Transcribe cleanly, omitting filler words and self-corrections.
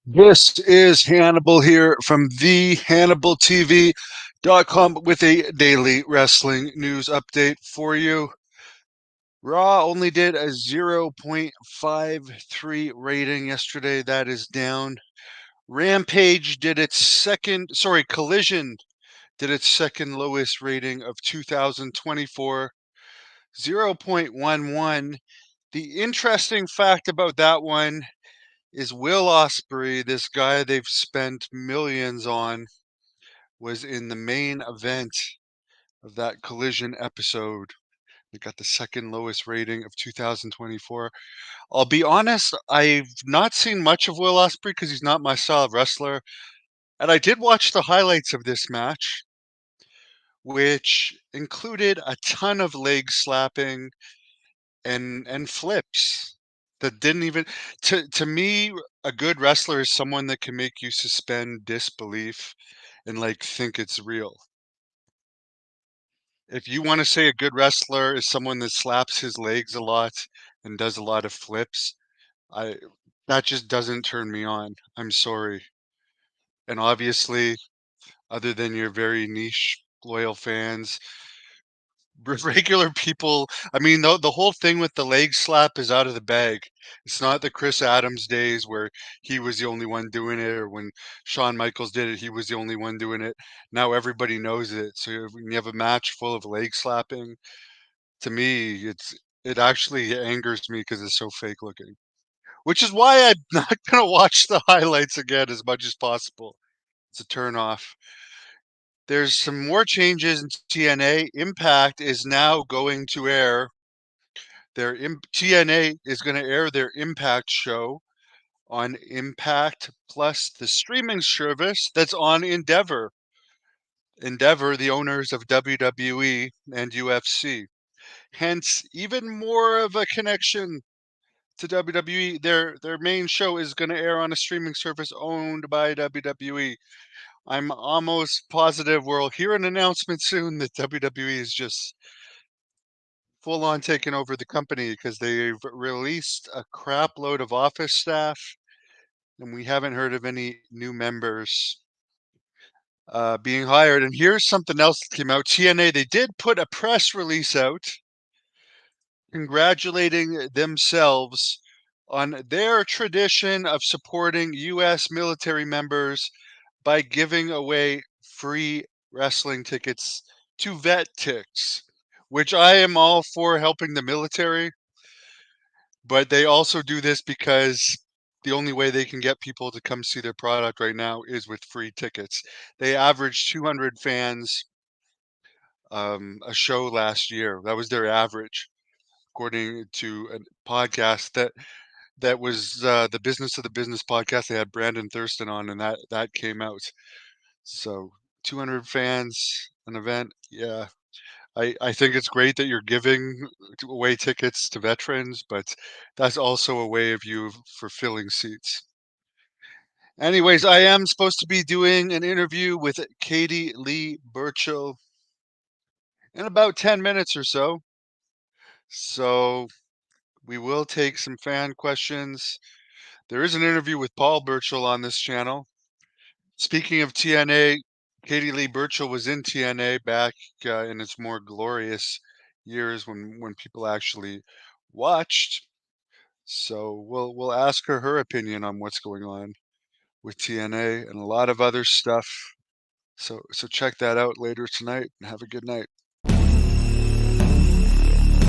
This is Hannibal here from the HannibalTV.com with a daily wrestling news update for you. Raw only did a 0.53 rating yesterday. That is down. Rampage did its Collision did its second lowest rating of 2024, 0.11. The interesting fact about that one is Will Ospreay, this guy they've spent millions on, was in the main event of that Collision episode. They got the second lowest rating of 2024. I'll be honest, I've not seen much of Will Ospreay because he's not my style of wrestler. And I did watch the highlights of this match, which included a ton of leg slapping and flips that didn't even to me a good wrestler is someone that can make you suspend disbelief and like think it's real. If you want to say a good wrestler is someone that slaps his legs a lot and does a lot of flips, I that just doesn't turn me on. I'm sorry. And obviously, other than your very niche loyal fans, regular people, I mean, the whole thing with the leg slap is out of the bag. It's not the Chris Adams days where he was the only one doing it, or when Shawn Michaels did it, he was the only one doing it. Now everybody knows it. So when you have a match full of leg slapping, to me, it actually angers me because it's so fake looking. Which is why I'm not gonna watch the highlights again as much as possible. It's a turn off. There's some more changes in TNA. Impact is now going to air TNA is going to air their Impact show on Impact Plus, the streaming service that's on Endeavor. Endeavor, the owners of WWE and UFC. Hence, even more of a connection to WWE. Their main show is going to air on a streaming service owned by WWE. I'm almost positive we'll hear an announcement soon that WWE is just full on taking over the company because they've released a crap load of office staff and we haven't heard of any new members being hired. And here's something else that came out. TNA, they did put a press release out congratulating themselves on their tradition of supporting U.S. military members by giving away free wrestling tickets to vet ticks, which I am all for helping the military, but they also do this because the only way they can get people to come see their product right now is with free tickets. They averaged 200 fans a show last year. That was their average, according to a podcast that was the Business of the Business podcast. They had Brandon Thurston on, and that came out. So 200 fans, an event. Yeah, I think it's great that you're giving away tickets to veterans, but that's also a way of you for filling seats. Anyways, I am supposed to be doing an interview with Katie Lee Burchill in about 10 minutes or so. So we will take some fan questions. There is an interview with Paul Burchill on this channel. Speaking of TNA, Katie Lee Burchill was in TNA back in its more glorious years when people actually watched. So we'll ask her opinion on what's going on with TNA and a lot of other stuff. So check that out later tonight and have a good night.